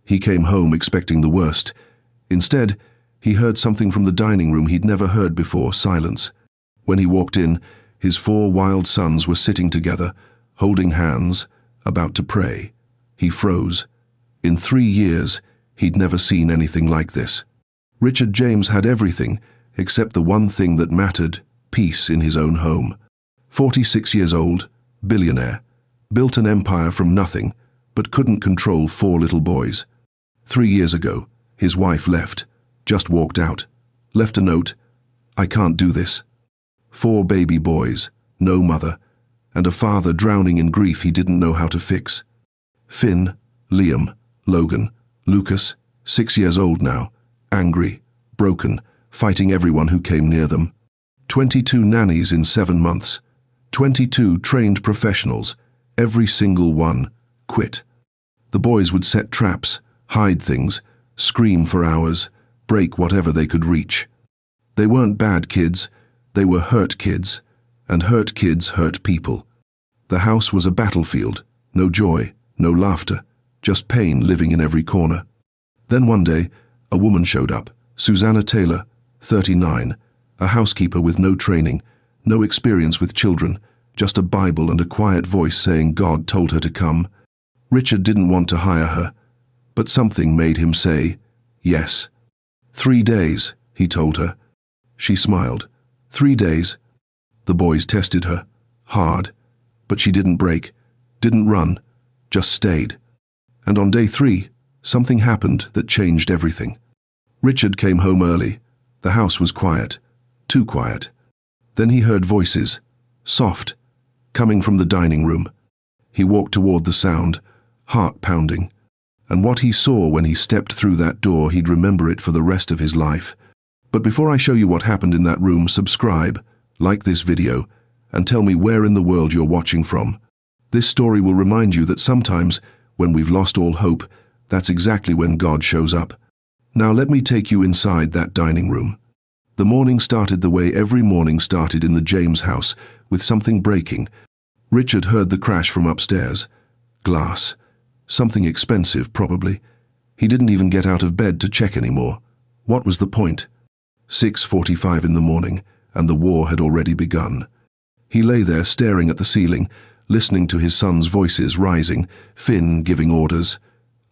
He came home expecting the worst. Instead, he heard something from the dining room he'd never heard before: silence. When he walked in, his 4 wild sons were sitting together, holding hands, about to pray. He froze. In 3 years, he'd never seen anything like this. Richard James had everything, except the one thing that mattered: peace in his own home. 46 years old, billionaire, built an empire from nothing, but couldn't control 4 little boys. 3 years ago, his wife left, just walked out, left a note: "I can't do this." 4 baby boys, no mother, and a father drowning in grief he didn't know how to fix. Finn, Liam, Logan, Lucas, 6 years old now, angry, broken, fighting everyone who came near them. 22 nannies in 7 months. 22 trained professionals, every single one, quit. The boys would set traps, hide things, scream for hours, break whatever they could reach. They weren't bad kids, they were hurt kids, and hurt kids hurt people. The house was a battlefield, no joy, no laughter, just pain living in every corner. Then one day, a woman showed up, Susanna Taylor, 39, a housekeeper with no training, no experience with children, just a Bible and a quiet voice saying God told her to come. Richard didn't want to hire her, but something made him say yes. 3 days, he told her. She smiled. 3 days. The boys tested her, hard, but she didn't break, didn't run, just stayed. And on day 3, something happened that changed everything. Richard came home early. The house was quiet, too quiet. Then he heard voices, soft, coming from the dining room. He walked toward the sound, heart pounding. And what he saw when he stepped through that door, he'd remember it for the rest of his life. But before I show you what happened in that room, subscribe, like this video, and tell me where in the world you're watching from. This story will remind you that sometimes, when we've lost all hope, that's exactly when God shows up. Now let me take you inside that dining room. The morning started the way every morning started in the James house, with something breaking. Richard heard the crash from upstairs. Glass. Something expensive, probably. He didn't even get out of bed to check anymore. What was the point? 6:45 in the morning, and the war had already begun. He lay there staring at the ceiling, listening to his sons' voices rising, Finn giving orders,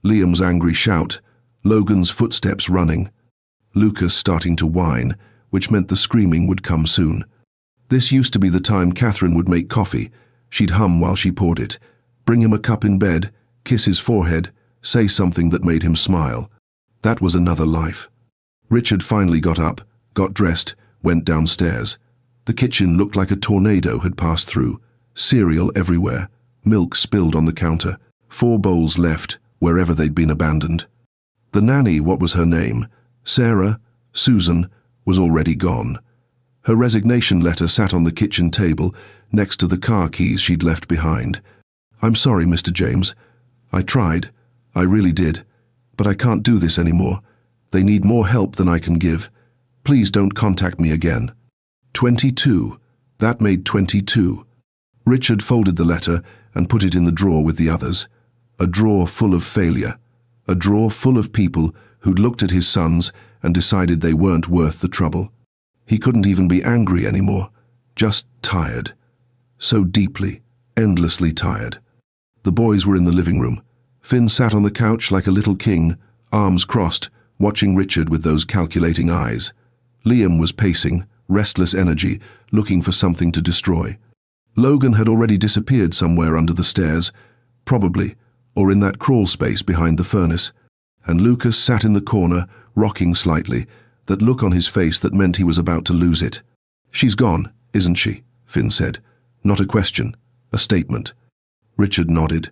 Liam's angry shout, Logan's footsteps running, Lucas starting to whine, which meant the screaming would come soon. This used to be the time Catherine would make coffee. She'd hum while she poured it, bring him a cup in bed, kiss his forehead, say something that made him smile. That was another life. Richard finally got up, got dressed, went downstairs. The kitchen looked like a tornado had passed through. Cereal everywhere, milk spilled on the counter, 4 bowls left wherever they'd been abandoned. The nanny, what was her name? Sarah, Susan, was already gone. Her resignation letter sat on the kitchen table next to the car keys she'd left behind. "I'm sorry, Mr. James. I tried. I really did. But I can't do this anymore. They need more help than I can give. Please don't contact me again." 22. That made 22. Richard folded the letter and put it in the drawer with the others. A drawer full of failure. A drawer full of people who'd looked at his sons and decided they weren't worth the trouble. He couldn't even be angry anymore. Just tired. So deeply, endlessly tired. The boys were in the living room. Finn sat on the couch like a little king, arms crossed, watching Richard with those calculating eyes. Liam was pacing, restless energy, looking for something to destroy. Logan had already disappeared somewhere under the stairs, probably, or in that crawl space behind the furnace. And Lucas sat in the corner, rocking slightly, that look on his face that meant he was about to lose it. "She's gone, isn't she?" Finn said. Not a question, a statement. Richard nodded.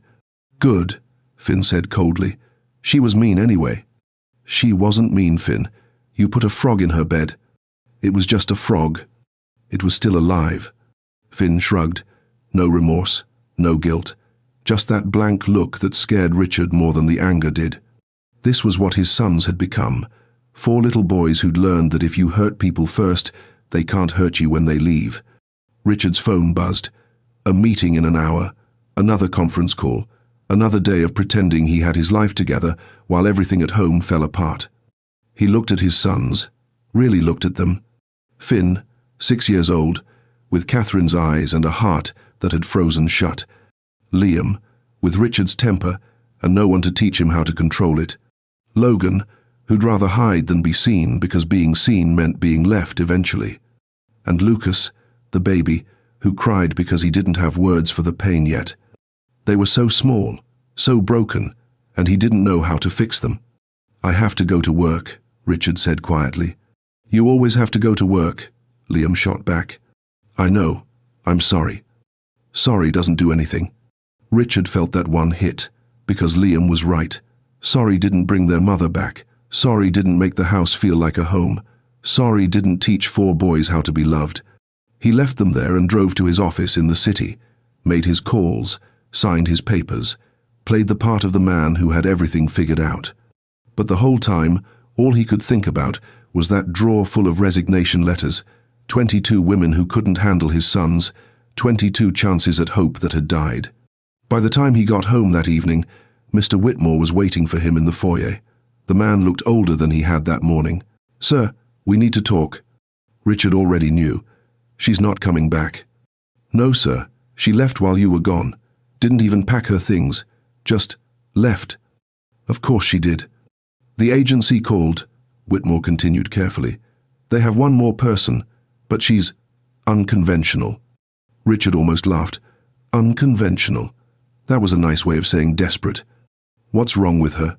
"Good," Finn said coldly. "She was mean anyway." "She wasn't mean, Finn. You put a frog in her bed." "It was just a frog. It was still alive." Finn shrugged. No remorse, no guilt. Just that blank look that scared Richard more than the anger did. This was what his sons had become. 4 little boys who'd learned that if you hurt people first, they can't hurt you when they leave. Richard's phone buzzed. A meeting in an hour. Another conference call. Another day of pretending he had his life together while everything at home fell apart. He looked at his sons, really looked at them. Finn, 6 years old, with Catherine's eyes and a heart that had frozen shut. Liam, with Richard's temper and no one to teach him how to control it. Logan, who'd rather hide than be seen because being seen meant being left eventually. And Lucas, the baby, who cried because he didn't have words for the pain yet. They were so small, so broken, and he didn't know how to fix them. "I have to go to work," Richard said quietly. "You always have to go to work," Liam shot back. "I know. I'm sorry." Sorry doesn't do anything. Richard felt that one hit, because Liam was right. Sorry didn't bring their mother back. Sorry didn't make the house feel like a home. Sorry didn't teach 4 boys how to be loved. He left them there and drove to his office in the city, made his calls, signed his papers, played the part of the man who had everything figured out. But the whole time, all he could think about was that drawer full of resignation letters, 22 women who couldn't handle his sons, 22 chances at hope that had died. By the time he got home that evening, Mr. Whitmore was waiting for him in the foyer. The man looked older than he had that morning. "Sir, we need to talk." Richard already knew. "She's not coming back." "No, sir. She left while you were gone. Didn't even pack her things. Just left." "Of course she did." "The agency called," Whitmore continued carefully. "They have one more person, but she's unconventional." Richard almost laughed. Unconventional. That was a nice way of saying desperate. "What's wrong with her?"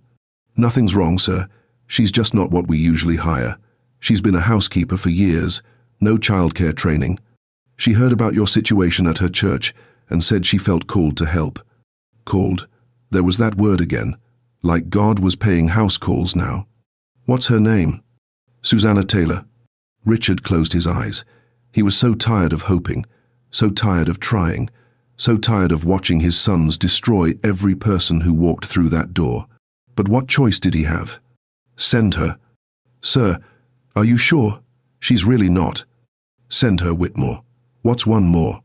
"Nothing's wrong, sir. She's just not what we usually hire. She's been a housekeeper for years, no childcare training. She heard about your situation at her church and said she felt called to help." Called. There was that word again, like God was paying house calls now. "What's her name?" "Susanna Taylor." Richard closed his eyes. He was so tired of hoping, so tired of trying, so tired of watching his sons destroy every person who walked through that door. But what choice did he have? "Send her." "Sir, are you sure? She's really not." "Send her, Whitmore. What's one more?"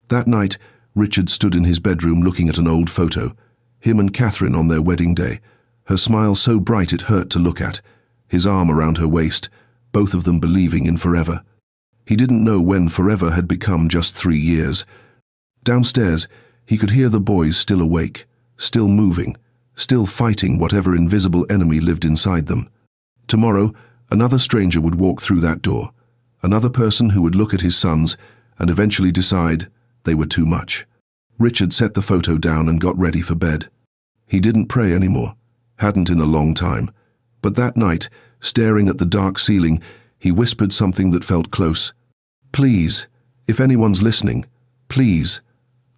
That night, Richard stood in his bedroom looking at an old photo, him and Catherine on their wedding day, her smile so bright it hurt to look at, his arm around her waist, both of them believing in forever. He didn't know when forever had become just 3 years. Downstairs, he could hear the boys still awake, still moving, still fighting whatever invisible enemy lived inside them. Tomorrow, another stranger would walk through that door, another person who would look at his sons and eventually decide they were too much. Richard set the photo down and got ready for bed. He didn't pray anymore, hadn't in a long time, but that night, staring at the dark ceiling, he whispered something that felt close. "Please, if anyone's listening, please.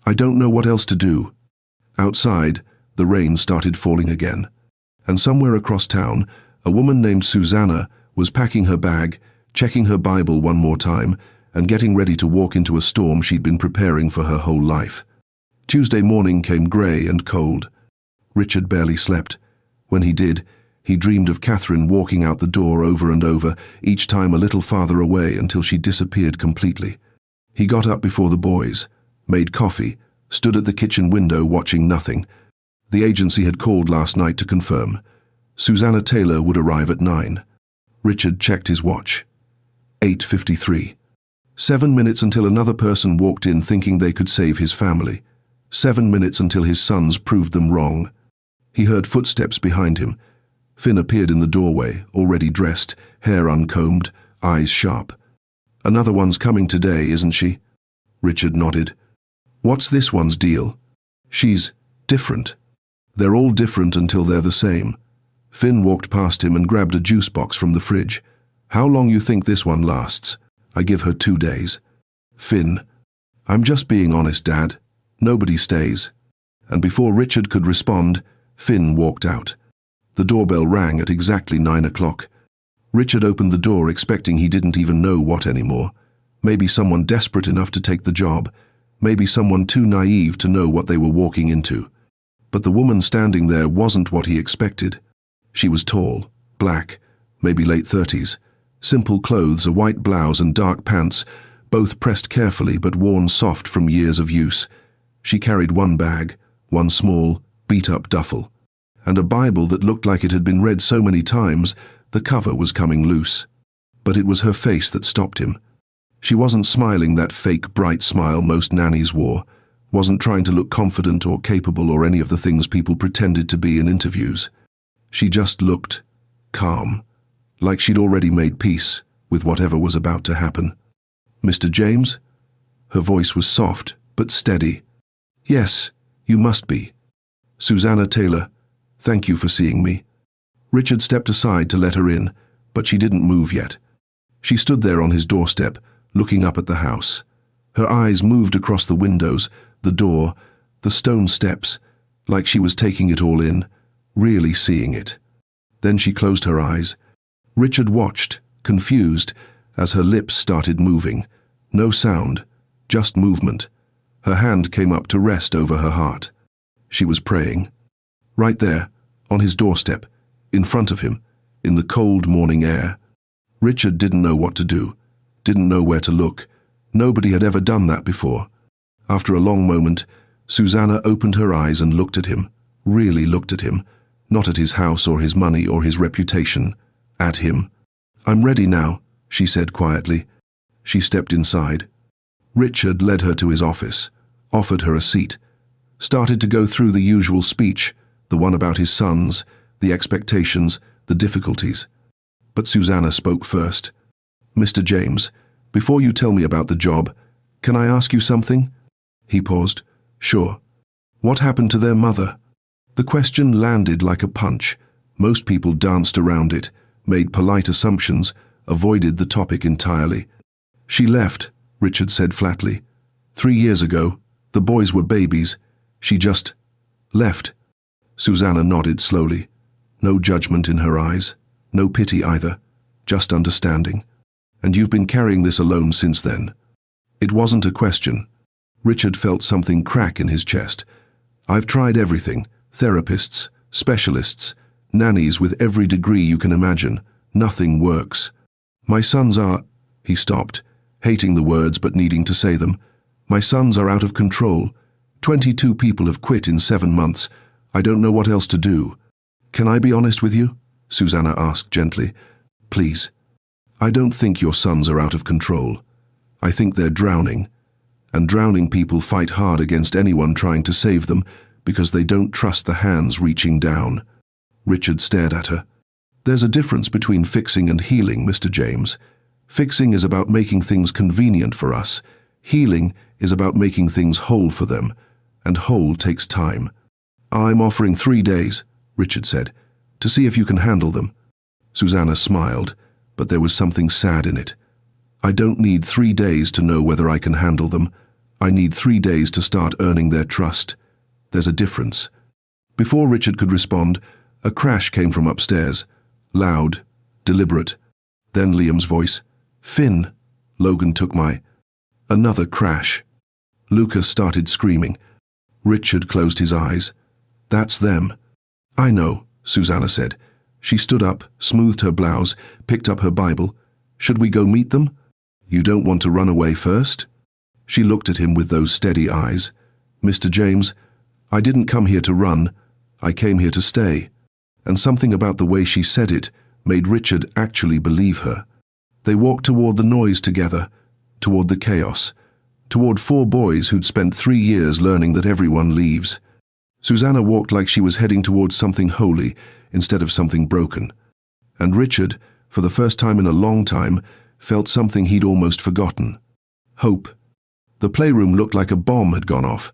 I don't know what else to do." Outside, the rain started falling again, and somewhere across town, a woman named Susanna was packing her bag, checking her Bible one more time, and getting ready to walk into a storm she'd been preparing for her whole life. Tuesday morning came grey and cold. Richard barely slept. When he did, he dreamed of Catherine walking out the door over and over, each time a little farther away until she disappeared completely. He got up before the boys, made coffee, stood at the kitchen window watching nothing. The agency had called last night to confirm. Susanna Taylor would arrive at 9. Richard checked his watch. 8:53. 7 minutes until another person walked in thinking they could save his family. 7 minutes until his sons proved them wrong. He heard footsteps behind him. Finn appeared in the doorway, already dressed, hair uncombed, eyes sharp. "Another one's coming today, isn't she?" Richard nodded. "What's this one's deal?" "She's different." "They're all different until they're the same." Finn walked past him and grabbed a juice box from the fridge. "How long you think this one lasts?" "I give her 2 days." "Finn." "I'm just being honest, Dad. Nobody stays." And before Richard could respond, Finn walked out. The doorbell rang at exactly 9 o'clock. Richard opened the door expecting he didn't even know what anymore. Maybe someone desperate enough to take the job. Maybe someone too naive to know what they were walking into. But the woman standing there wasn't what he expected. She was tall, black, maybe late 30s. Simple clothes, a white blouse and dark pants, both pressed carefully but worn soft from years of use. She carried one bag, one small, beat-up duffel, and a Bible that looked like it had been read so many times the cover was coming loose. But it was her face that stopped him. She wasn't smiling that fake bright smile most nannies wore, wasn't trying to look confident or capable or any of the things people pretended to be in interviews. She just looked calm, like she'd already made peace with whatever was about to happen. "Mr. James?" Her voice was soft but steady. "Yes, you must be. Susanna Taylor, thank you for seeing me." Richard stepped aside to let her in, but she didn't move yet. She stood there on his doorstep, looking up at the house. Her eyes moved across the windows, the door, the stone steps, like she was taking it all in, really seeing it. Then she closed her eyes. Richard watched, confused, as her lips started moving. No sound, just movement. Her hand came up to rest over her heart. She was praying. Right there, on his doorstep, in front of him, in the cold morning air. Richard didn't know what to do, didn't know where to look. Nobody had ever done that before. After a long moment, Susanna opened her eyes and looked at him, really looked at him, not at his house or his money or his reputation, at him. "I'm ready now," she said quietly. She stepped inside. Richard led her to his office, offered her a seat, started to go through the usual speech, the one about his sons, the expectations, the difficulties. But Susanna spoke first. "Mr. James, before you tell me about the job, can I ask you something?" He paused. "Sure. What happened to their mother?" The question landed like a punch. Most people danced around it, made polite assumptions, avoided the topic entirely. "She left," Richard said flatly. 3 years ago. The boys were babies. She just left." Susanna nodded slowly. No judgment in her eyes. No pity either. Just understanding. "And you've been carrying this alone since then?" It wasn't a question. Richard felt something crack in his chest. "I've tried everything. Therapists, specialists, nannies with every degree you can imagine. Nothing works. My sons are—" He stopped, hating the words but needing to say them. "My sons are out of control. 22 people have quit in 7 months. I don't know what else to do." "Can I be honest with you?" Susanna asked gently. "Please. I don't think your sons are out of control. I think they're drowning. And drowning people fight hard against anyone trying to save them because they don't trust the hands reaching down." Richard stared at her. "There's a difference between fixing and healing, Mr. James. Fixing is about making things convenient for us. Healing is about making things whole for them, and whole takes time." "I'm offering 3 days," Richard said, "to see if you can handle them." Susanna smiled, but there was something sad in it. "I don't need 3 days to know whether I can handle them. I need 3 days to start earning their trust. There's a difference." Before Richard could respond, a crash came from upstairs. Loud, deliberate. Then Liam's voice. "Finn." Logan took my... Another crash. Lucas started screaming. Richard closed his eyes. "That's them." "I know," Susanna said. She stood up, smoothed her blouse, picked up her Bible. "Should we go meet them? You don't want to run away first?" She looked at him with those steady eyes. "Mr. James, I didn't come here to run. I came here to stay." And something about the way she said it made Richard actually believe her. They walked toward the noise together, toward the chaos, toward 4 boys who'd spent 3 years learning that everyone leaves. Susanna walked like she was heading towards something holy instead of something broken. And Richard, for the first time in a long time, felt something he'd almost forgotten. Hope. The playroom looked like a bomb had gone off.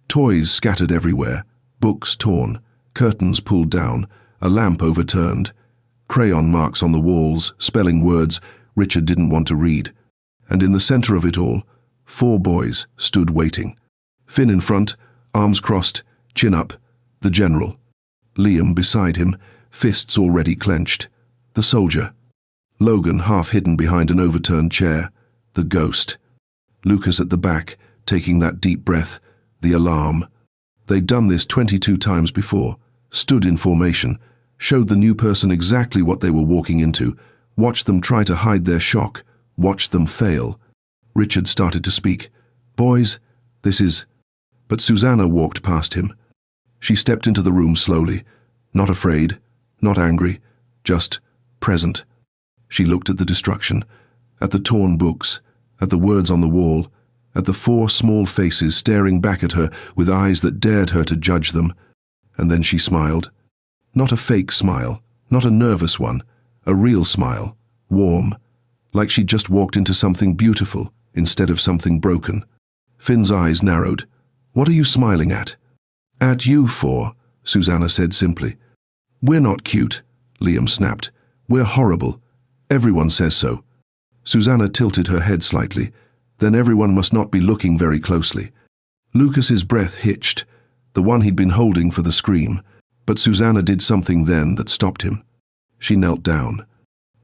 Toys scattered everywhere, books torn, curtains pulled down, a lamp overturned, crayon marks on the walls, spelling words Richard didn't want to read. And in the center of it all, 4 boys stood waiting. Finn in front, arms crossed, chin up, the general. Liam beside him, fists already clenched, the soldier. Logan half hidden behind an overturned chair, the ghost. Lucas at the back, taking that deep breath, the alarm. They'd done this 22 times before, stood in formation, showed the new person exactly what they were walking into, watched them try to hide their shock, watched them fail. Richard started to speak. "Boys, this is..." But Susanna walked past him. She stepped into the room slowly, not afraid, not angry, just present. She looked at the destruction, at the torn books, at the words on the wall, at the 4 small faces staring back at her with eyes that dared her to judge them. And then she smiled. Not a fake smile, not a nervous one, a real smile, warm, like she'd just walked into something beautiful instead of something broken. Finn's eyes narrowed. "What are you smiling at?" "At you for," Susanna said simply. "We're not cute," Liam snapped. "We're horrible. Everyone says so." Susanna tilted her head slightly. Then everyone must not be looking very closely. Lucas's breath hitched, the one he'd been holding for the scream, but Susanna did something then that stopped him. She knelt down.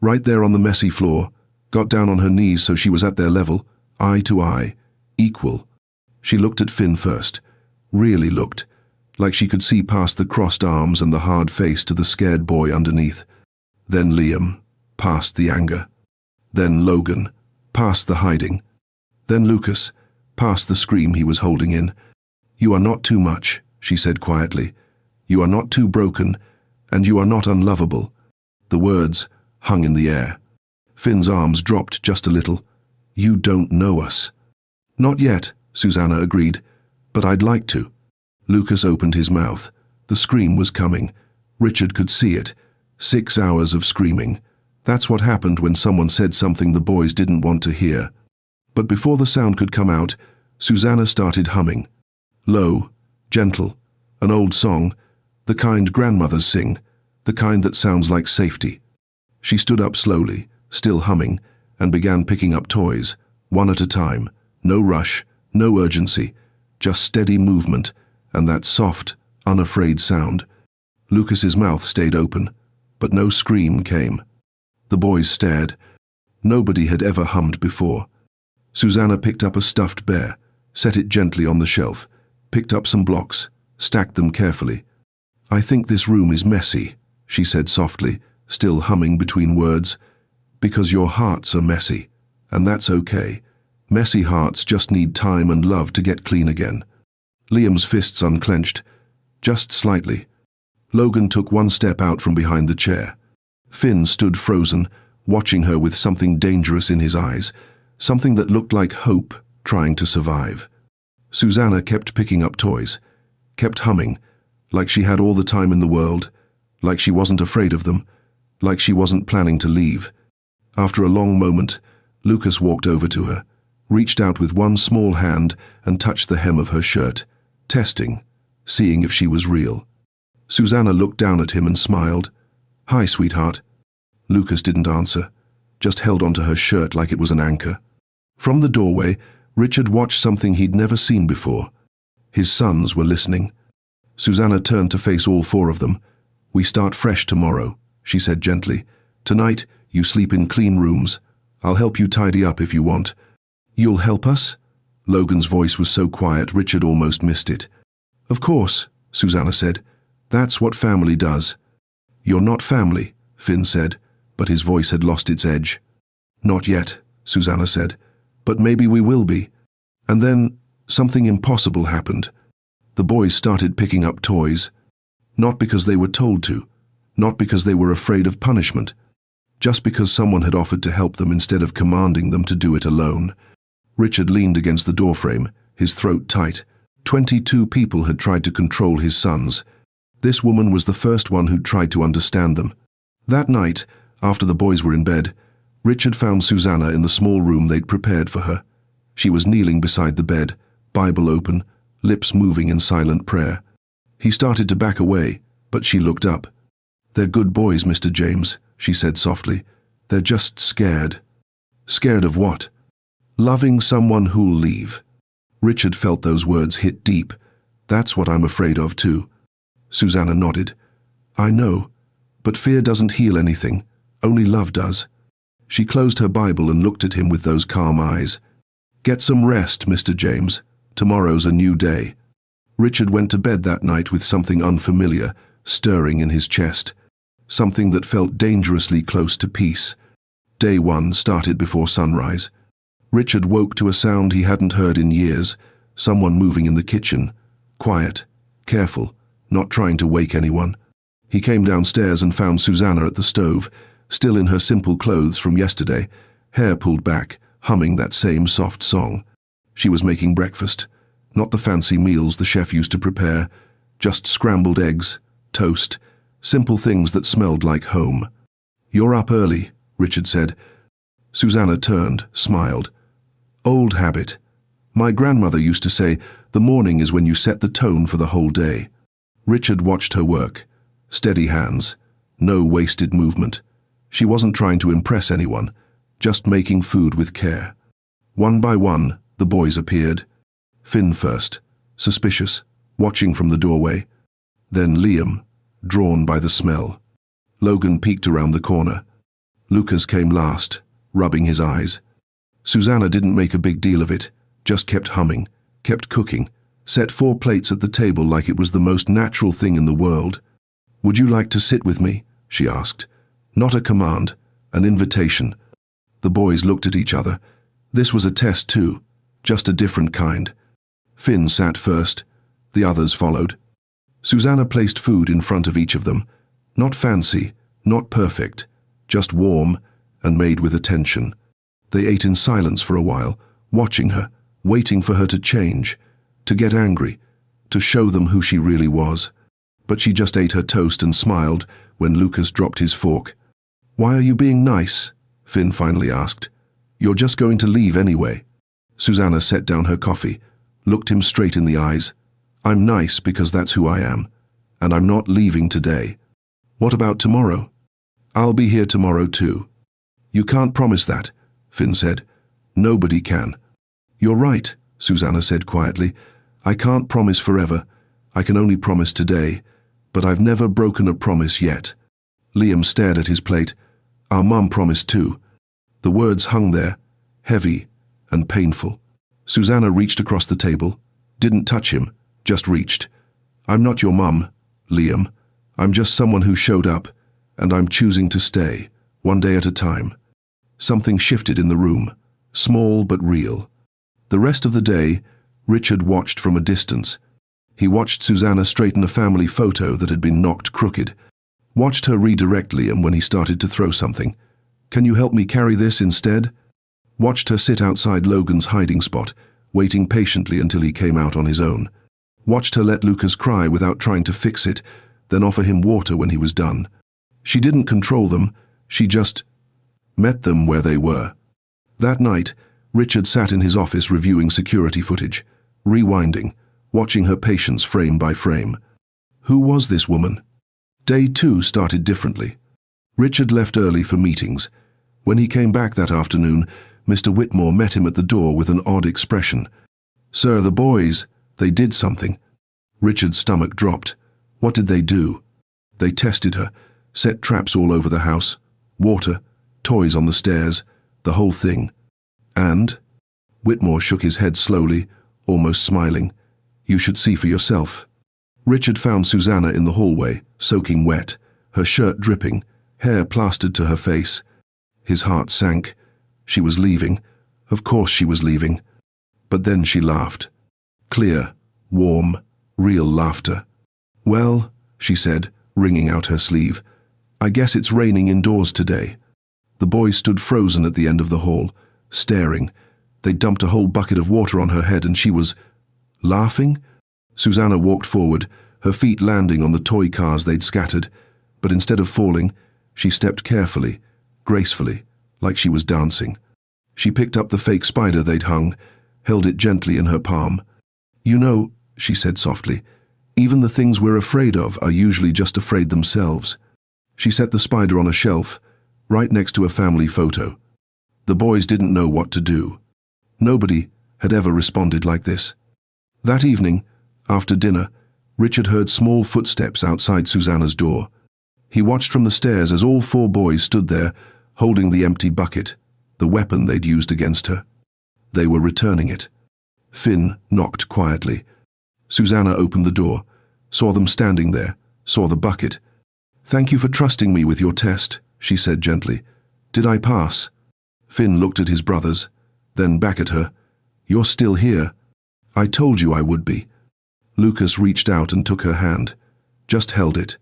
Right there on the messy floor, got down on her knees so she was at their level, eye to eye, equal. She looked at Finn first, really looked, like she could see past the crossed arms and the hard face to the scared boy underneath. Then Liam, past the anger. Then Logan, past the hiding. Then Lucas, past the scream he was holding in. "You are not too much," she said quietly. "You are not too broken, and you are not unlovable." The words hung in the air. Finn's arms dropped just a little. "You don't know us." "Not yet," Susanna agreed, "but I'd like to." Lucas opened his mouth. The scream was coming. Richard could see it. 6 hours of screaming. That's what happened when someone said something the boys didn't want to hear. But before the sound could come out, Susanna started humming. Low, gentle, an old song, the kind grandmothers sing, the kind that sounds like safety. She stood up slowly, still humming, and began picking up toys, one at a time. No rush, no urgency, just steady movement, and that soft, unafraid sound. Lucas's mouth stayed open, but no scream came. The boys stared. Nobody had ever hummed before. Susanna picked up a stuffed bear, set it gently on the shelf, picked up some blocks, stacked them carefully. "I think this room is messy," she said softly, still humming between words, "because your hearts are messy, and that's okay. Messy hearts just need time and love to get clean again." Liam's fists unclenched, just slightly. Logan took one step out from behind the chair. Finn stood frozen, watching her with something dangerous in his eyes, something that looked like hope trying to survive. Susanna kept picking up toys, kept humming, like she had all the time in the world, like she wasn't afraid of them, like she wasn't planning to leave. After a long moment, Lucas walked over to her, reached out with one small hand and touched the hem of her shirt, testing, seeing if she was real. Susanna looked down at him and smiled. "Hi, sweetheart." Lucas didn't answer, just held onto her shirt like it was an anchor. From the doorway, Richard watched something he'd never seen before. His sons were listening. Susanna turned to face all 4 of them. "We start fresh tomorrow," she said gently. "Tonight, you sleep in clean rooms. I'll help you tidy up if you want." "You'll help us?" Logan's voice was so quiet Richard almost missed it. "Of course," Susanna said. "That's what family does." "You're not family," Finn said, but his voice had lost its edge. "Not yet," Susanna said, "but maybe we will be." And then something impossible happened. The boys started picking up toys, not because they were told to, not because they were afraid of punishment, just because someone had offered to help them instead of commanding them to do it alone. Richard leaned against the doorframe, his throat tight. 22 people had tried to control his sons. This woman was the first one who'd tried to understand them. That night, after the boys were in bed, Richard found Susanna in the small room they'd prepared for her. She was kneeling beside the bed, Bible open, lips moving in silent prayer. He started to back away, but she looked up. "They're good boys, Mr. James," she said softly. "They're just scared." "Scared of what?" "Loving someone who'll leave." Richard felt those words hit deep. "That's what I'm afraid of too." Susanna nodded. "I know, but fear doesn't heal anything. Only love does." She closed her Bible and looked at him with those calm eyes. "Get some rest, Mr. James. Tomorrow's a new day." Richard went to bed that night with something unfamiliar stirring in his chest, something that felt dangerously close to peace. Day 1 started before sunrise. Richard woke to a sound he hadn't heard in years, someone moving in the kitchen, quiet, careful, not trying to wake anyone. He came downstairs and found Susanna at the stove, still in her simple clothes from yesterday, hair pulled back, humming that same soft song. She was making breakfast, not the fancy meals the chef used to prepare, just scrambled eggs, toast, simple things that smelled like home. "You're up early," Richard said. Susanna turned, smiled. "Old habit. My grandmother used to say, the morning is when you set the tone for the whole day." Richard watched her work. Steady hands, no wasted movement. She wasn't trying to impress anyone, just making food with care. One by one, the boys appeared. Finn first, suspicious, watching from the doorway. Then Liam, drawn by the smell. Logan peeked around the corner. Lucas came last, rubbing his eyes. Susanna didn't make a big deal of it, just kept humming, kept cooking, set 4 plates at the table like it was the most natural thing in the world. "Would you like to sit with me?" she asked. Not a command, an invitation. The boys looked at each other. This was a test too, just a different kind. Finn sat first, the others followed. Susanna placed food in front of each of them. Not fancy, not perfect, just warm and made with attention. They ate in silence for a while, watching her, waiting for her to change, to get angry, to show them who she really was. But she just ate her toast and smiled when Lucas dropped his fork. "Why are you being nice?" Finn finally asked. "You're just going to leave anyway." Susanna set down her coffee, looked him straight in the eyes. "I'm nice because that's who I am, and I'm not leaving today." "What about tomorrow?" "I'll be here tomorrow too." "You can't promise that," Finn said. "Nobody can." "You're right," Susanna said quietly. "I can't promise forever. I can only promise today, but I've never broken a promise yet." Liam stared at his plate. "Our mum promised too." The words hung there, heavy and painful. Susanna reached across the table, didn't touch him, just reached. "I'm not your mum, Liam. I'm just someone who showed up, and I'm choosing to stay, one day at a time." Something shifted in the room, small but real. The rest of the day, Richard watched from a distance. He watched Susanna straighten a family photo that had been knocked crooked. Watched her redirect Liam when he started to throw something. "Can you help me carry this instead?" Watched her sit outside Logan's hiding spot, waiting patiently until he came out on his own. Watched her let Lucas cry without trying to fix it, then offer him water when he was done. She didn't control them, she just met them where they were. That night, Richard sat in his office reviewing security footage, rewinding, watching her patience frame by frame. Who was this woman? Day 2 started differently. Richard left early for meetings. When he came back that afternoon, Mr. Whitmore met him at the door with an odd expression. "Sir, the boys, they did something." Richard's stomach dropped. What did they do? They tested her, set traps all over the house, water, toys on the stairs, the whole thing. And? Whitmore shook his head slowly, almost smiling. "You should see for yourself." Richard found Susanna in the hallway, soaking wet, her shirt dripping, hair plastered to her face. His heart sank. She was leaving. Of course she was leaving. But then she laughed. Clear, warm, real laughter. "Well," she said, wringing out her sleeve, "I guess it's raining indoors today." The boys stood frozen at the end of the hall, staring. They dumped a whole bucket of water on her head and she was laughing. Susanna walked forward, her feet landing on the toy cars they'd scattered, but instead of falling, she stepped carefully, gracefully, like she was dancing. She picked up the fake spider they'd hung, held it gently in her palm. "You know," she said softly, "even the things we're afraid of are usually just afraid themselves." She set the spider on a shelf, right next to a family photo. The boys didn't know what to do. Nobody had ever responded like this. That evening, after dinner, Richard heard small footsteps outside Susanna's door. He watched from the stairs as all 4 boys stood there, holding the empty bucket, the weapon they'd used against her. They were returning it. Finn knocked quietly. Susanna opened the door, saw them standing there, saw the bucket. "Thank you for trusting me with your test," she said gently. "Did I pass?" Finn looked at his brothers, then back at her. "You're still here. I told you I would be." Lucas reached out and took her hand. just held it.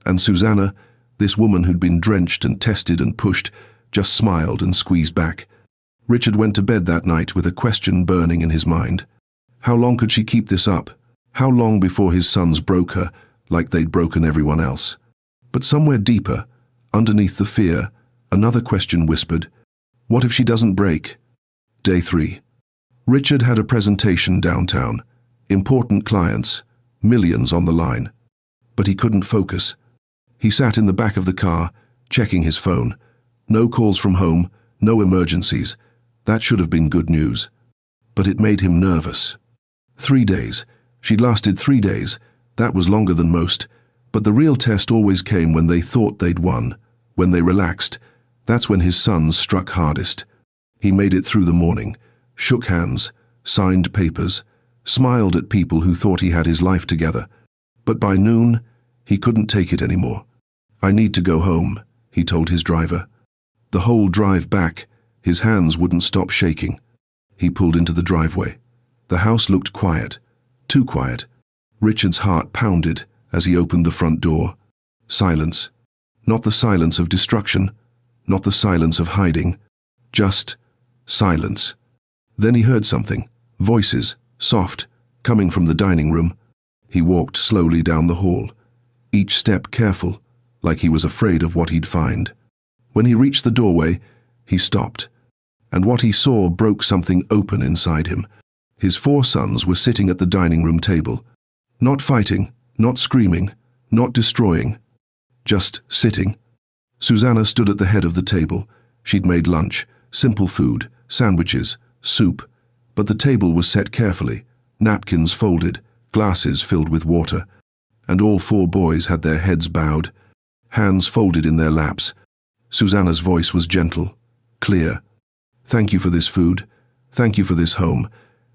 And Susanna, this woman who'd been drenched and tested and pushed, just smiled and squeezed back. Richard went to bed that night with a question burning in his mind. How long could she keep this up? How long before his sons broke her, like they'd broken everyone else? But somewhere deeper, underneath the fear, another question whispered, what if she doesn't break? Day 3. Richard had a presentation downtown. Important clients, millions on the line. But he couldn't focus. He sat in the back of the car, checking his phone. No calls from home, no emergencies. That should have been good news. But it made him nervous. 3 days. She'd lasted 3 days. That was longer than most. But the real test always came when they thought they'd won. When they relaxed. That's when his sons struck hardest. He made it through the morning, shook hands, signed papers, smiled at people who thought he had his life together. But by noon, he couldn't take it anymore. I need to go home, he told his driver. The whole drive back, his hands wouldn't stop shaking. He pulled into the driveway. The house looked quiet, too quiet. Richard's heart pounded as he opened the front door. Silence. Not the silence of destruction, not the silence of hiding, just silence. Then he heard something, voices, soft, coming from the dining room. He walked slowly down the hall, each step careful, like he was afraid of what he'd find. When he reached the doorway, he stopped, and what he saw broke something open inside him. His 4 sons were sitting at the dining room table, not fighting, not screaming, not destroying, just sitting. Susanna stood at the head of the table. She'd made lunch, simple food, sandwiches, soup, but the table was set carefully, napkins folded, glasses filled with water, and all 4 boys had their heads bowed, hands folded in their laps. Susanna's voice was gentle, clear. Thank you for this food, thank you for this home,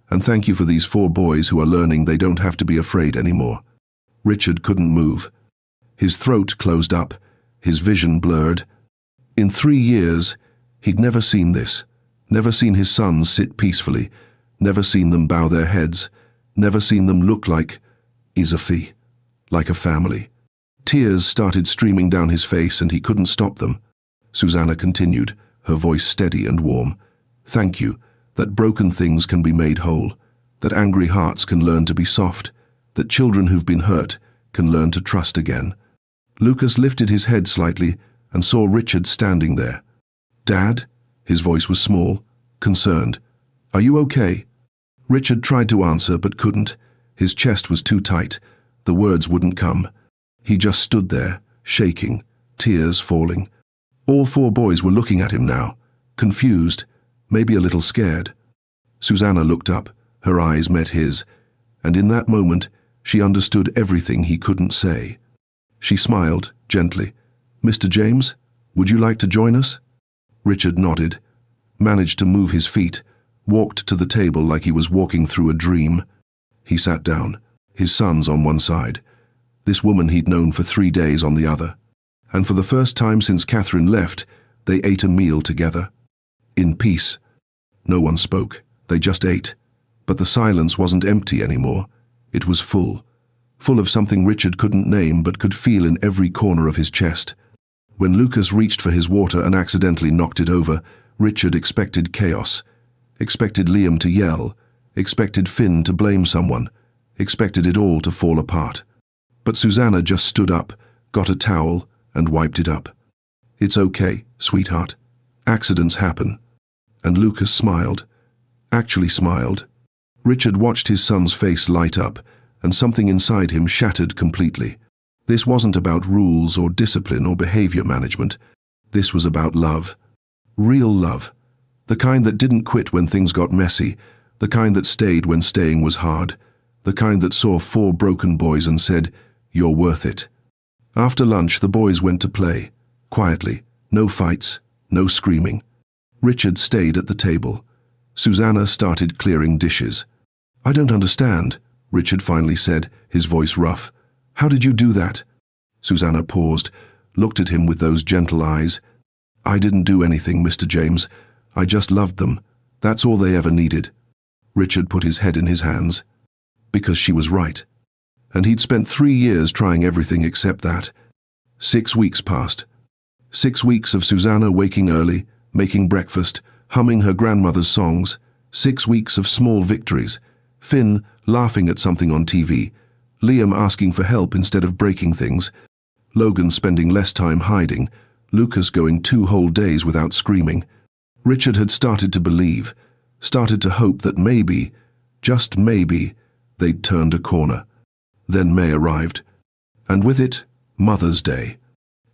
and thank you for these 4 boys who are learning they don't have to be afraid anymore. Richard couldn't move. His throat closed up, his vision blurred. In 3 years, he'd never seen this, never seen his sons sit peacefully, never seen them bow their heads, never seen them look like Isafi, like a family. Tears started streaming down his face and he couldn't stop them. Susanna continued, her voice steady and warm. Thank you, that broken things can be made whole, that angry hearts can learn to be soft, that children who've been hurt can learn to trust again. Lucas lifted his head slightly and saw Richard standing there. Dad? His voice was small, concerned. Are you okay? Richard tried to answer but couldn't. His chest was too tight. The words wouldn't come. He just stood there, shaking, tears falling. All 4 boys were looking at him now, confused, maybe a little scared. Susanna looked up, her eyes met his, and in that moment she understood everything he couldn't say. She smiled, gently. Mr. James, would you like to join us? Richard nodded, managed to move his feet, walked to the table like he was walking through a dream. He sat down, his sons on one side, this woman he'd known for 3 days on the other. And for the first time since Catherine left, they ate a meal together. In peace. No one spoke, they just ate. But the silence wasn't empty anymore. It was full. Full of something Richard couldn't name but could feel in every corner of his chest. When Lucas reached for his water and accidentally knocked it over, Richard expected chaos. Expected Liam to yell. Expected Finn to blame someone. Expected it all to fall apart. But Susanna just stood up, got a towel, and wiped it up. It's okay, sweetheart. Accidents happen. And Lucas smiled. Actually smiled. Richard watched his son's face light up, and something inside him shattered completely. This wasn't about rules or discipline or behavior management. This was about love. Real love. The kind that didn't quit when things got messy, the kind that stayed when staying was hard, the kind that saw 4 broken boys and said, "You're worth it." After lunch, the boys went to play, quietly, no fights, no screaming. Richard stayed at the table. Susanna started clearing dishes. "I don't understand," Richard finally said, his voice rough. "How did you do that?" Susanna paused, looked at him with those gentle eyes. "I didn't do anything, Mr. James. I just loved them. That's all they ever needed." Richard put his head in his hands. Because she was right. And he'd spent 3 years trying everything except that. 6 weeks passed. 6 weeks of Susanna waking early, making breakfast, humming her grandmother's songs. 6 weeks of small victories. Finn laughing at something on TV. Liam asking for help instead of breaking things. Logan spending less time hiding. Lucas going 2 whole days without screaming. Richard had started to believe, started to hope that maybe, just maybe, they'd turned a corner. Then May arrived. And with it, Mother's Day.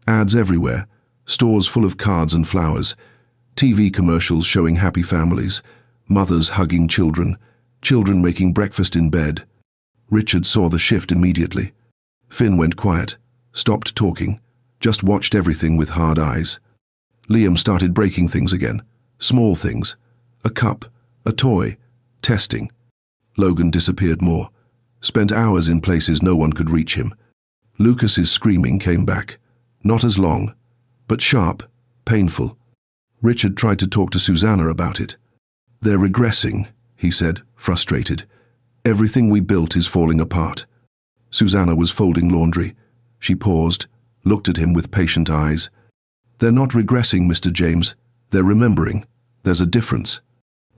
Ads everywhere, stores full of cards and flowers, TV commercials showing happy families, mothers hugging children, children making breakfast in bed. Richard saw the shift immediately. Finn went quiet, stopped talking, just watched everything with hard eyes. Liam started breaking things again, small things, a cup, a toy, testing. Logan disappeared more, spent hours in places no one could reach him. Lucas's screaming came back, not as long, but sharp, painful. Richard tried to talk to Susanna about it. "They're regressing," he said, frustrated. "Everything we built is falling apart." Susanna was folding laundry. She paused, looked at him with patient eyes. "They're not regressing, Mr. James. They're remembering. There's a difference."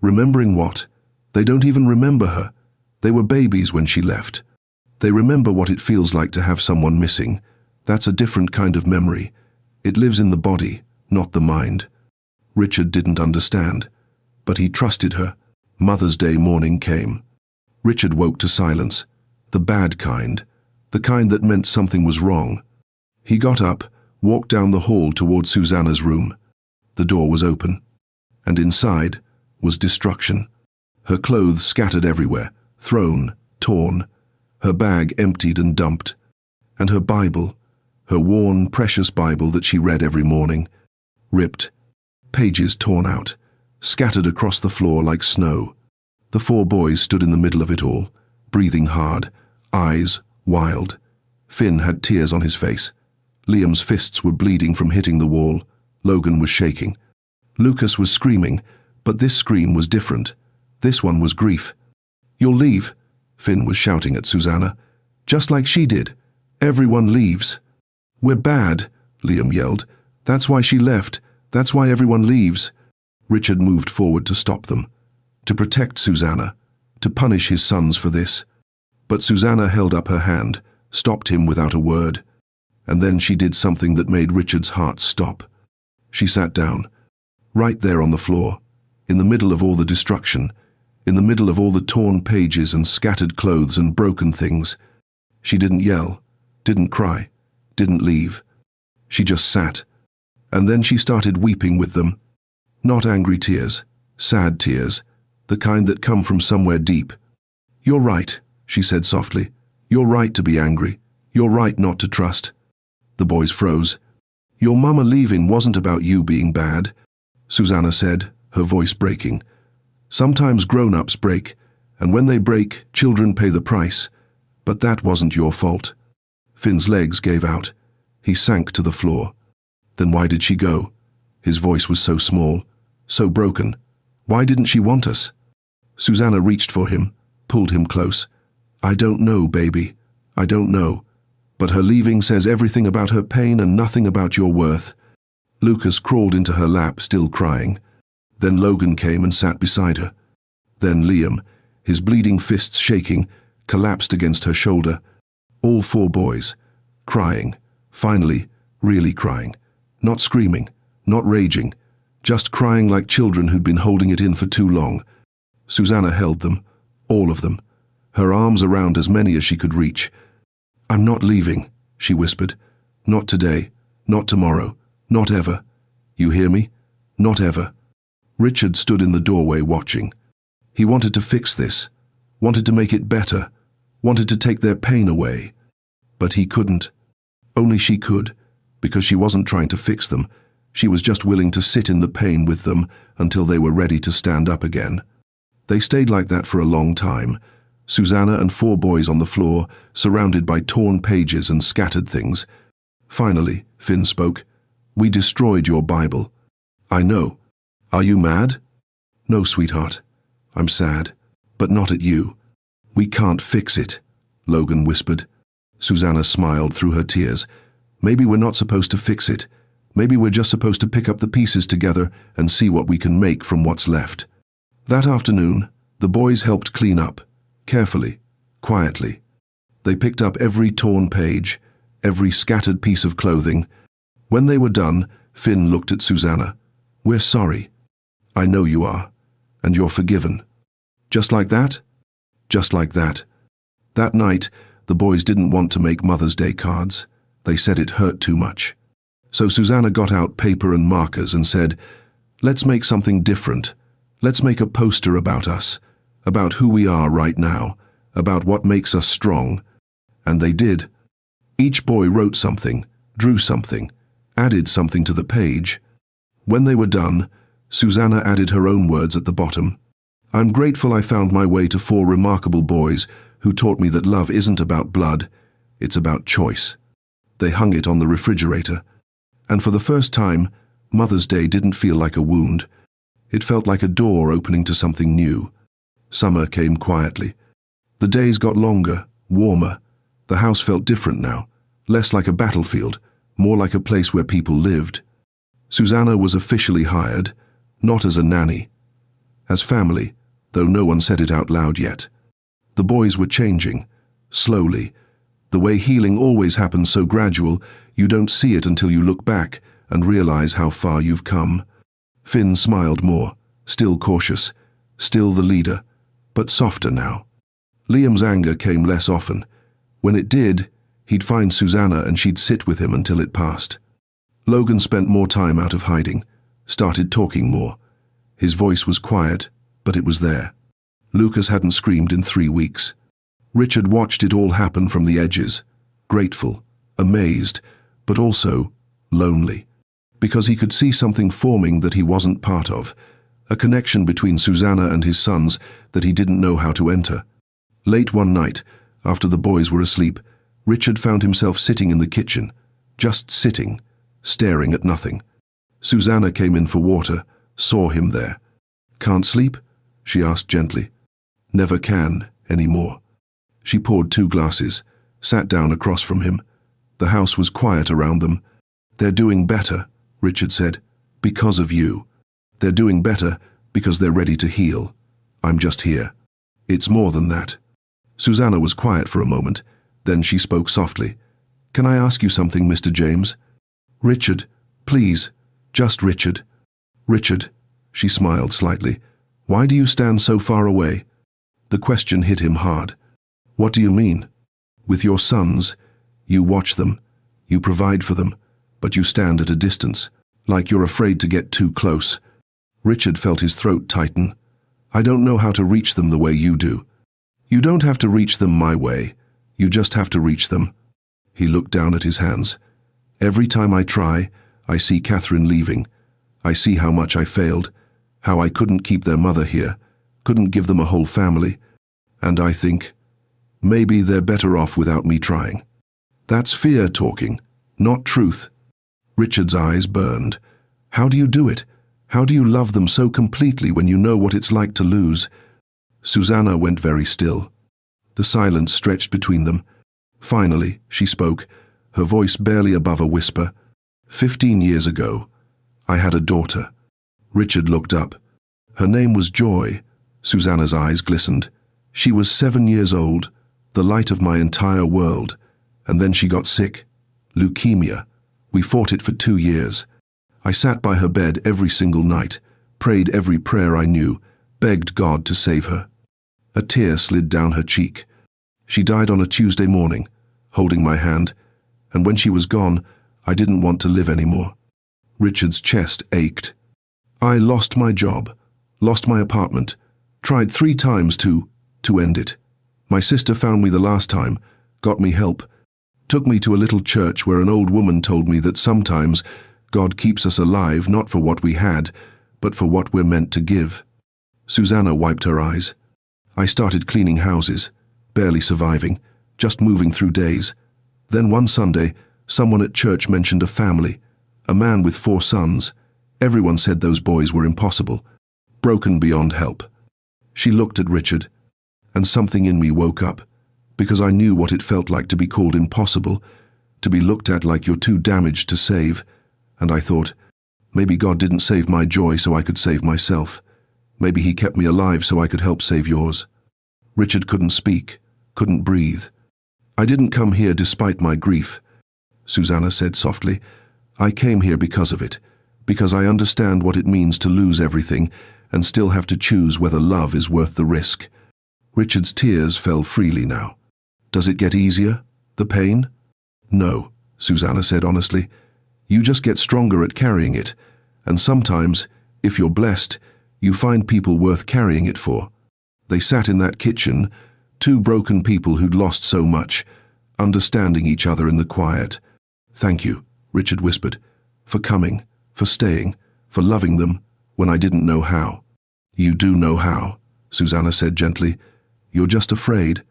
"Remembering what? They don't even remember her. They were babies when she left. They remember what it feels like to have someone missing. That's a different kind of memory. It lives in the body, not the mind." Richard didn't understand, but he trusted her. Mother's Day morning came. Richard woke to silence, the bad kind, the kind that meant something was wrong. He got up, walked down the hall toward Susanna's room. The door was open, and inside was destruction. Her clothes scattered everywhere, thrown, torn, her bag emptied and dumped, and her Bible, her worn, precious Bible that she read every morning, ripped, pages torn out, scattered across the floor like snow. The 4 boys stood in the middle of it all, breathing hard, eyes wild. Finn had tears on his face. Liam's fists were bleeding from hitting the wall. Logan was shaking. Lucas was screaming, but this scream was different. This one was grief. "You'll leave," Finn was shouting at Susanna. "Just like she did. Everyone leaves." "We're bad," Liam yelled. "That's why she left. That's why everyone leaves." Richard moved forward to stop them, to protect Susanna, to punish his sons for this. But Susanna held up her hand, stopped him without a word. And then she did something that made Richard's heart stop. She sat down, right there on the floor, in the middle of all the destruction, in the middle of all the torn pages and scattered clothes and broken things. She didn't yell, didn't cry, didn't leave. She just sat. And then she started weeping with them. Not angry tears, sad tears, the kind that come from somewhere deep. "You're right," she said softly. "You're right to be angry. You're right not to trust." The boys froze. "Your mama leaving wasn't about you being bad," Susanna said, her voice breaking. "Sometimes grown-ups break, and when they break, children pay the price. But that wasn't your fault." Finn's legs gave out. He sank to the floor. "Then why did she go?" His voice was so small, so broken. "Why didn't she want us?" Susanna reached for him, pulled him close. "I don't know, baby. I don't know. But her leaving says everything about her pain and nothing about your worth." Lucas crawled into her lap, still crying. Then Logan came and sat beside her. Then Liam, his bleeding fists shaking, collapsed against her shoulder. All 4 boys, crying, finally, really crying. Not screaming, not raging, just crying like children who'd been holding it in for too long. Susanna held them, all of them, her arms around as many as she could reach. "I'm not leaving," she whispered. "Not today, not tomorrow, not ever. You hear me? Not ever." Richard stood in the doorway watching. He wanted to fix this, wanted to make it better, wanted to take their pain away. But he couldn't. Only she could, because she wasn't trying to fix them. She was just willing to sit in the pain with them until they were ready to stand up again. They stayed like that for a long time, Susanna and 4 boys on the floor, surrounded by torn pages and scattered things. Finally, Finn spoke. "We destroyed your Bible." "I know. Are you mad?" "No, sweetheart. I'm sad, but not at you." "We can't fix it," Logan whispered. Susanna smiled through her tears. Maybe we're not supposed to fix it. Maybe we're just supposed to pick up the pieces together and see what we can make from what's left. That afternoon, the boys helped clean up, carefully, quietly. They picked up every torn page, every scattered piece of clothing. When they were done, Finn looked at Susanna. "We're sorry. I know you are. And you're forgiven." Just like that? Just like that. That night, the boys didn't want to make Mother's Day cards. They said it hurt too much. So Susanna got out paper and markers and said, "Let's make something different. Let's make a poster about us, about who we are right now, about what makes us strong." And they did. Each boy wrote something, drew something, added something to the page. When they were done, Susanna added her own words at the bottom. "I'm grateful I found my way to 4 remarkable boys who taught me that love isn't about blood, it's about choice." They hung it on the refrigerator. And for the first time, Mother's Day didn't feel like a wound. It felt like a door opening to something new. Summer came quietly. The days got longer, warmer. The house felt different now, less like a battlefield, more like a place where people lived. Susanna was officially hired, not as a nanny, as family, though no one said it out loud yet. The boys were changing, slowly. The way healing always happens so gradual, you don't see it until you look back and realize how far you've come. Finn smiled more, still cautious, still the leader, but softer now. Liam's anger came less often. When it did, he'd find Susanna and she'd sit with him until it passed. Logan spent more time out of hiding, started talking more. His voice was quiet, but it was there. Lucas hadn't screamed in 3 weeks. Richard watched it all happen from the edges, grateful, amazed, but also lonely, because he could see something forming that he wasn't part of, a connection between Susanna and his sons that he didn't know how to enter. Late one night, after the boys were asleep, Richard found himself sitting in the kitchen, just sitting, staring at nothing. Susanna came in for water, saw him there. "Can't sleep?" she asked gently. "Never can, anymore." She poured 2 glasses, sat down across from him. The house was quiet around them. "They're doing better," Richard said, "because of you. They're doing better because they're ready to heal. I'm just here. It's more than that." Susanna was quiet for a moment. Then she spoke softly. "Can I ask you something, Mr. James?" "Richard, please, just Richard." "Richard," she smiled slightly, "why do you stand so far away?" The question hit him hard. "What do you mean?" "With your sons, you watch them, you provide for them, but you stand at a distance, like you're afraid to get too close." Richard felt his throat tighten. "I don't know how to reach them the way you do." "You don't have to reach them my way. You just have to reach them." He looked down at his hands. "Every time I try, I see Catherine leaving. I see how much I failed, how I couldn't keep their mother here, couldn't give them a whole family. And I think, maybe they're better off without me trying." That's fear talking, not truth. Richard's eyes burned. "How do you do it? How do you love them so completely when you know what it's like to lose?" Susanna went very still. The silence stretched between them. Finally, she spoke, her voice barely above a whisper. 15 years ago, I had a daughter." Richard looked up. Her name was Joy. Susanna's eyes glistened. "She was 7 years old, the light of my entire world. And then she got sick. Leukemia. We fought it for 2 years. I sat by her bed every single night, prayed every prayer I knew, begged God to save her." A tear slid down her cheek. "She died on a Tuesday morning, holding my hand, and when she was gone, I didn't want to live anymore." Richard's chest ached. "I lost my job, lost my apartment, tried 3 times to end it. My sister found me the last time, got me help, took me to a little church where an old woman told me that sometimes God keeps us alive not for what we had, but for what we're meant to give." Susanna wiped her eyes. "I started cleaning houses, barely surviving, just moving through days. Then one Sunday, someone at church mentioned a family, a man with 4 sons. Everyone said those boys were impossible, broken beyond help." She looked at Richard, and something in me woke up. because I knew what it felt like to be called impossible, to be looked at like you're too damaged to save, and I thought, maybe God didn't save my joy so I could save myself. Maybe he kept me alive so I could help save yours. Richard couldn't speak, couldn't breathe. I didn't come here despite my grief, Susanna said softly. I came here because of it, because I understand what it means to lose everything and still have to choose whether love is worth the risk. Richard's tears fell freely now. Does it get easier, the pain? No, Susanna said honestly. You just get stronger at carrying it, and sometimes, if you're blessed, you find people worth carrying it for. They sat in that kitchen, two broken people who'd lost so much, understanding each other in the quiet. Thank you, Richard whispered, for coming, for staying, for loving them when I didn't know how. You do know how, Susanna said gently. You're just afraid.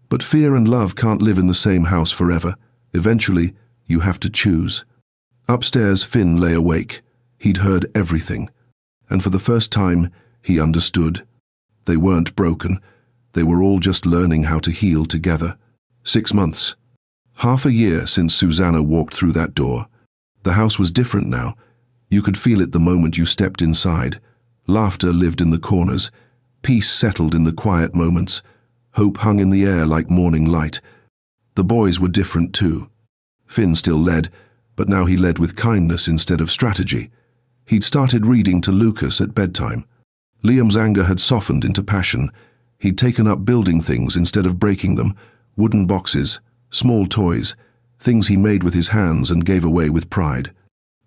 But fear and love can't live in the same house forever. Eventually, you have to choose. Upstairs, Finn lay awake. He'd heard everything. And for the first time, he understood. They weren't broken. They were all just learning how to heal together. 6 months. Half a year since Susanna walked through that door. The house was different now. You could feel it the moment you stepped inside. Laughter lived in the corners. Peace settled in the quiet moments. Hope hung in the air like morning light. The boys were different too. Finn still led, but now he led with kindness instead of strategy. He'd started reading to Lucas at bedtime. Liam's anger had softened into passion. He'd taken up building things instead of breaking them, wooden boxes, small toys, things he made with his hands and gave away with pride.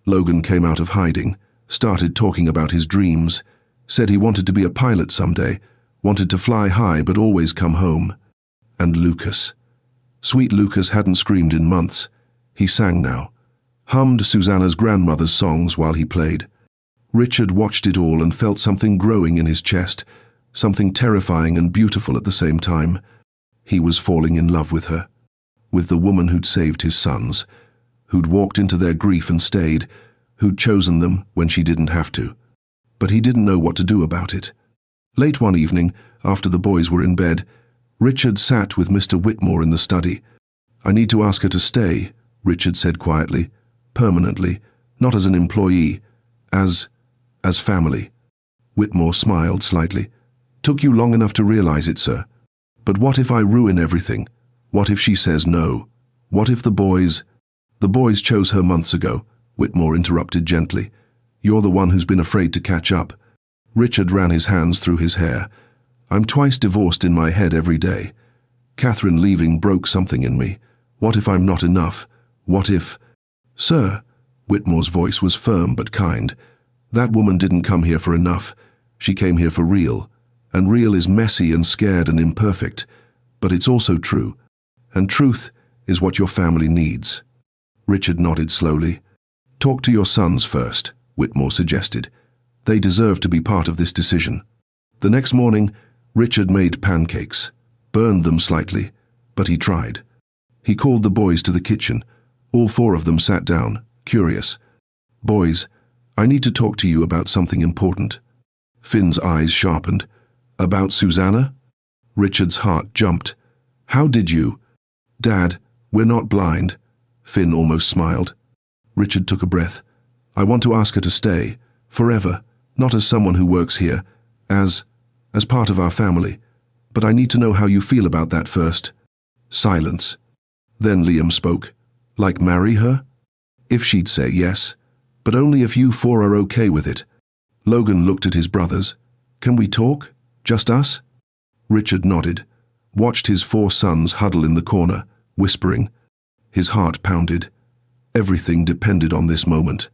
Logan came out of hiding, started talking about his dreams, said he wanted to be a pilot someday, wanted to fly high but always come home. And Lucas. Sweet Lucas hadn't screamed in months. He sang now, hummed Susanna's grandmother's songs while he played. Richard watched it all and felt something growing in his chest, something terrifying and beautiful at the same time. He was falling in love with her, with the woman who'd saved his sons, who'd walked into their grief and stayed, who'd chosen them when she didn't have to. But he didn't know what to do about it. Late one evening, after the boys were in bed, Richard sat with Mr. Whitmore in the study. I need to ask her to stay, Richard said quietly, permanently, not as an employee, as family. Whitmore smiled slightly. Took you long enough to realize it, sir. But what if I ruin everything? What if she says no? What if the boys... The boys chose her months ago, Whitmore interrupted gently. You're the one who's been afraid to catch up. Richard ran his hands through his hair. I'm twice divorced in my head every day. Catherine leaving broke something in me. What if I'm not enough? What if... Sir, Whitmore's voice was firm but kind. That woman didn't come here for enough. She came here for real. And real is messy and scared and imperfect. But it's also true. And truth is what your family needs. Richard nodded slowly. Talk to your sons first, Whitmore suggested. They deserve to be part of this decision. The next morning, Richard made pancakes, burned them slightly, but he tried. He called the boys to the kitchen. All 4 of them sat down, curious. Boys, I need to talk to you about something important. Finn's eyes sharpened. About Susanna? Richard's heart jumped. How did you? Dad, we're not blind. Finn almost smiled. Richard took a breath. I want to ask her to stay, forever, not as someone who works here, as part of our family. But I need to know how you feel about that first. Silence. Then Liam spoke. Like marry her? If she'd say yes, but only if you 4 are okay with it. Logan looked at his brothers. Can we talk? Just us? Richard nodded, watched his 4 sons huddle in the corner, whispering. His heart pounded. Everything depended on this moment.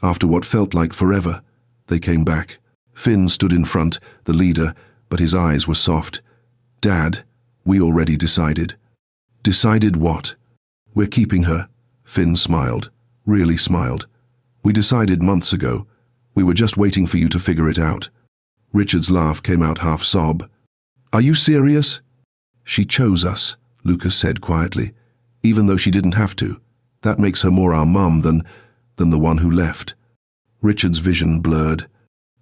After what felt like forever, they came back. Finn stood in front, the leader, but his eyes were soft. Dad, we already decided. Decided what? We're keeping her. Finn smiled, really smiled. We decided months ago. We were just waiting for you to figure it out. Richard's laugh came out half sob. Are you serious? She chose us, Lucas said quietly, even though she didn't have to. That makes her more our mum than the one who left. Richard's vision blurred.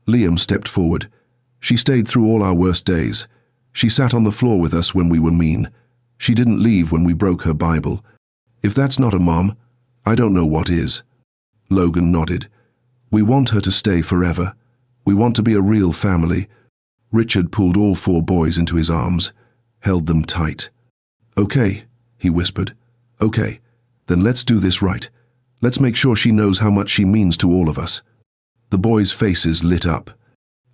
Liam stepped forward. She stayed through all our worst days. She sat on the floor with us when we were mean. She didn't leave when we broke her Bible. If that's not a mom, I don't know what is. Logan nodded. We want her to stay forever. We want to be a real family. Richard pulled all 4 boys into his arms, held them tight. Okay, he whispered. Okay, then let's do this right. Let's make sure she knows how much she means to all of us. The boys' faces lit up.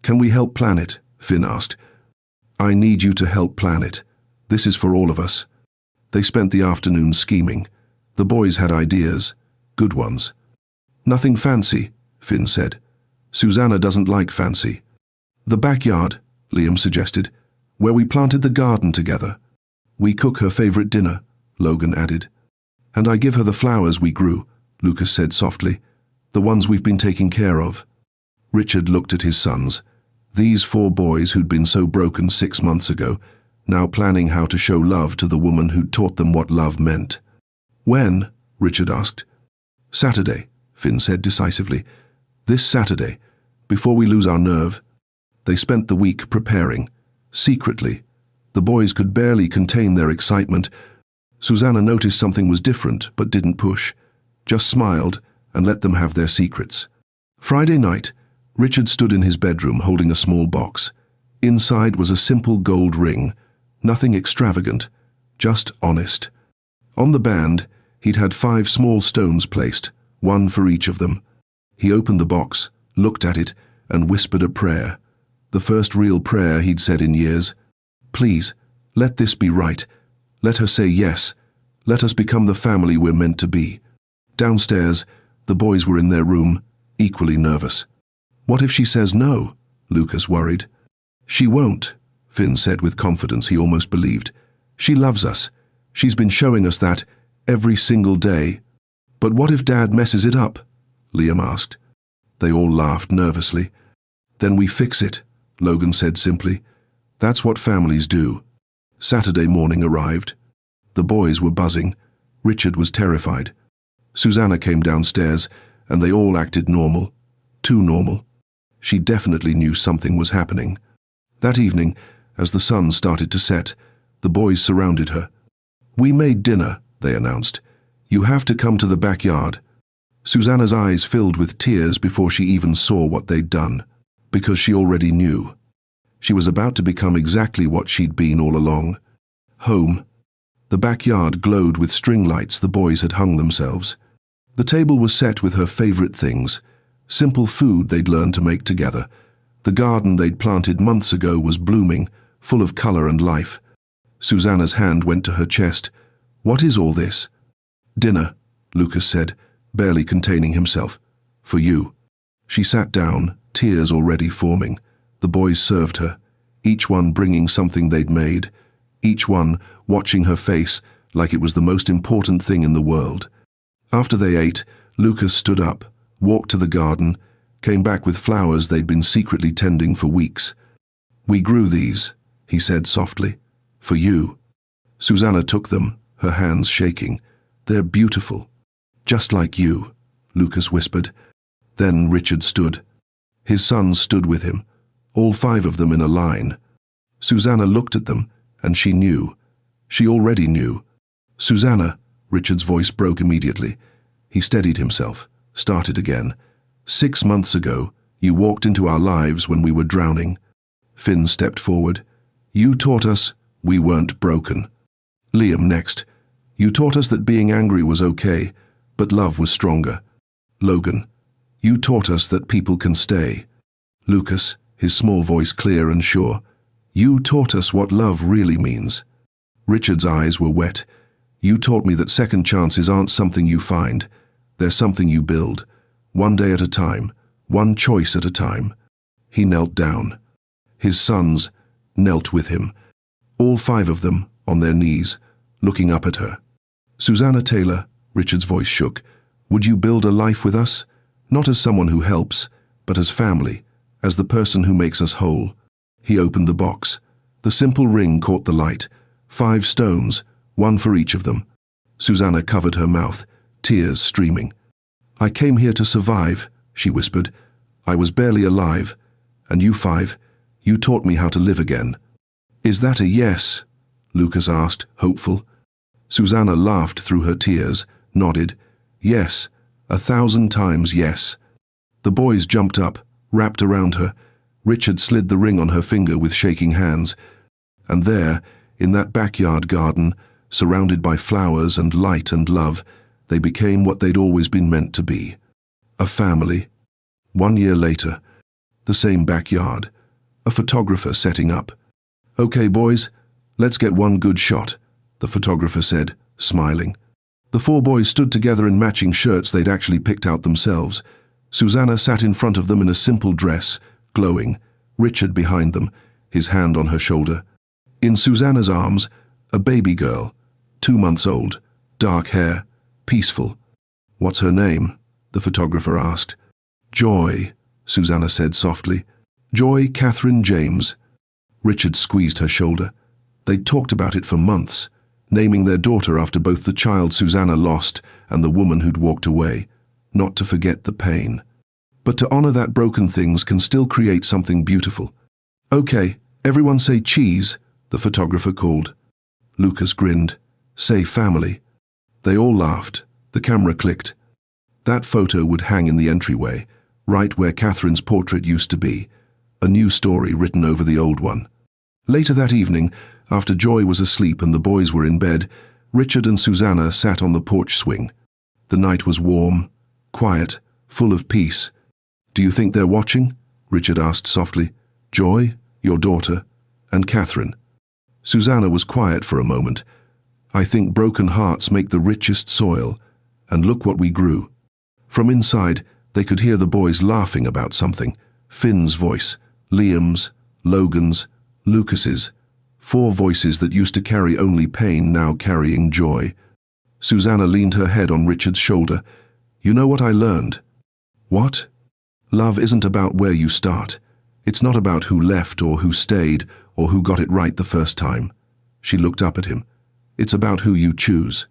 Can we help plan it? Finn asked. I need you to help plan it. This is for all of us. They spent the afternoon scheming. The boys had ideas, good ones. Nothing fancy, Finn said. Susanna doesn't like fancy. The backyard, Liam suggested, where we planted the garden together. We cook her favorite dinner, Logan added. And I give her the flowers we grew, Lucas said softly, the ones we've been taking care of. Richard looked at his sons, these 4 boys who'd been so broken 6 months ago, now planning how to show love to the woman who'd taught them what love meant. When? Richard asked. Saturday, Finn said decisively. This Saturday, before we lose our nerve. They spent the week preparing, secretly. The boys could barely contain their excitement. Susanna noticed something was different, but didn't push, just smiled and let them have their secrets. Friday night, Richard stood in his bedroom holding a small box. Inside was a simple gold ring, nothing extravagant, just honest. On the band, he'd had 5 small stones placed, 1 for each of them. He opened the box, looked at it, and whispered a prayer. The first real prayer he'd said in years. Please, let this be right. Let her say yes. Let us become the family we're meant to be. Downstairs, the boys were in their room, equally nervous. What if she says no? Lucas worried. She won't, Finn said with confidence he almost believed. She loves us. She's been showing us that every single day. But what if Dad messes it up? Liam asked. They all laughed nervously. Then we fix it, Logan said simply. That's what families do. Saturday morning arrived. The boys were buzzing. Richard was terrified. Susanna came downstairs, and they all acted normal. Too normal. She definitely knew something was happening. That evening, as the sun started to set, the boys surrounded her. We made dinner, they announced. You have to come to the backyard. Susanna's eyes filled with tears before she even saw what they'd done, because she already knew. She was about to become exactly what she'd been all along. Home. The backyard glowed with string lights the boys had hung themselves. The table was set with her favorite things, simple food they'd learned to make together. The garden they'd planted months ago was blooming, full of color and life. Susanna's hand went to her chest. What is all this? Dinner, Lucas said, barely containing himself. For you. She sat down, tears already forming. The boys served her, each one bringing something they'd made, each one watching her face like it was the most important thing in the world. After they ate, Lucas stood up, walked to the garden, came back with flowers they'd been secretly tending for weeks. We grew these, he said softly, for you. Susanna took them, her hands shaking. They're beautiful. Just like you, Lucas whispered. Then Richard stood. His sons stood with him, all 5 of them in a line. Susanna looked at them, and she knew. She already knew. Susanna, Richard's voice broke immediately. He steadied himself, started again. 6 months ago, you walked into our lives when we were drowning. Finn stepped forward. You taught us we weren't broken. Liam next. You taught us that being angry was okay, but love was stronger. Logan. You taught us that people can stay. Lucas, his small voice clear and sure. You taught us what love really means. Richard's eyes were wet. You taught me that second chances aren't something you find. They're something you build, one day at a time, one choice at a time. He knelt down. His sons knelt with him, all 5 of them on their knees, looking up at her. Susanna Taylor, Richard's voice shook, would you build a life with us? Not as someone who helps, but as family, as the person who makes us whole. He opened the box. The simple ring caught the light. 5 stones, 1 for each of them. Susanna covered her mouth, tears streaming. I came here to survive, she whispered. I was barely alive. And you 5, you taught me how to live again. Is that a yes? Lucas asked, hopeful. Susanna laughed through her tears, nodded. Yes, 1,000 times yes. The boys jumped up, wrapped around her. Richard slid the ring on her finger with shaking hands. And there, in that backyard garden, surrounded by flowers and light and love, they became what they'd always been meant to be. A family. 1 year later, the same backyard, a photographer setting up. Okay, boys, let's get one good shot, the photographer said, smiling. The 4 boys stood together in matching shirts they'd actually picked out themselves. Susanna sat in front of them in a simple dress, glowing, Richard behind them, his hand on her shoulder. In Susanna's arms, a baby girl, 2 months old, dark hair, peaceful. What's her name? The photographer asked. Joy, Susanna said softly. Joy Catherine James. Richard squeezed her shoulder. They'd talked about it for months, naming their daughter after both the child Susanna lost and the woman who'd walked away, not to forget the pain. But to honor that broken things can still create something beautiful. Okay, everyone say cheese, the photographer called. Lucas grinned. Say family. They all laughed. The camera clicked. That photo would hang in the entryway, right where Catherine's portrait used to be, a new story written over the old one. Later that evening, after Joy was asleep and the boys were in bed, Richard and Susanna sat on the porch swing. The night was warm, quiet, full of peace. Do you think they're watching? Richard asked softly. Joy, your daughter, and Catherine. Susanna was quiet for a moment. I think broken hearts make the richest soil, and look what we grew. From inside, they could hear the boys laughing about something. Finn's voice, Liam's, Logan's, Lucas's. 4 voices that used to carry only pain now carrying joy. Susanna leaned her head on Richard's shoulder. You know what I learned? What? Love isn't about where you start. It's not about who left or who stayed or who got it right the first time. She looked up at him. It's about who you choose.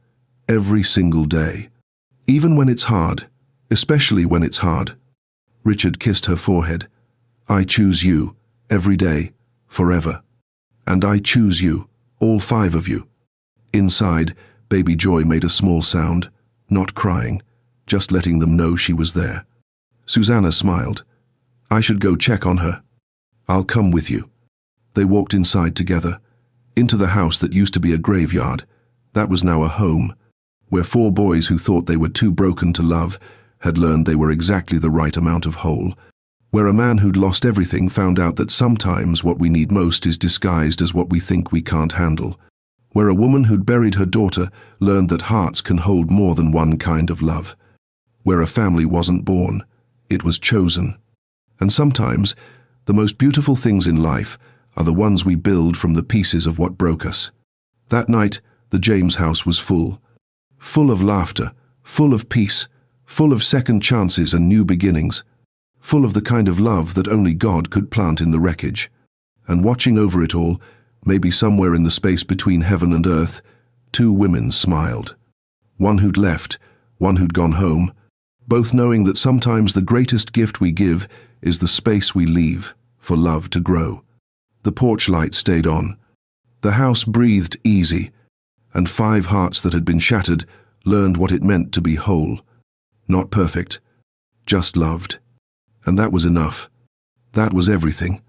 Every single day. Even when it's hard. Especially when it's hard. Richard kissed her forehead. I choose you. Every day. Forever. And I choose you. All 5 of you. Inside, baby Joy made a small sound. Not crying. Just letting them know she was there. Susanna smiled. I should go check on her. I'll come with you. They walked inside together. Into the house that used to be a graveyard. That was now a home. Where 4 boys who thought they were too broken to love had learned they were exactly the right amount of whole. Where a man who'd lost everything found out that sometimes what we need most is disguised as what we think we can't handle. Where a woman who'd buried her daughter learned that hearts can hold more than one kind of love. Where a family wasn't born, it was chosen. And sometimes, the most beautiful things in life are the ones we build from the pieces of what broke us. That night, the James house was full. Full of laughter, full of peace, full of second chances and new beginnings. Full of the kind of love that only God could plant in the wreckage. And watching over it all, maybe somewhere in the space between heaven and earth, 2 women smiled. One who'd left, one who'd gone home, both knowing that sometimes the greatest gift we give is the space we leave for love to grow. The porch light stayed on. The house breathed easy, and 5 hearts that had been shattered learned what it meant to be whole. Not perfect, just loved. And that was enough. That was everything.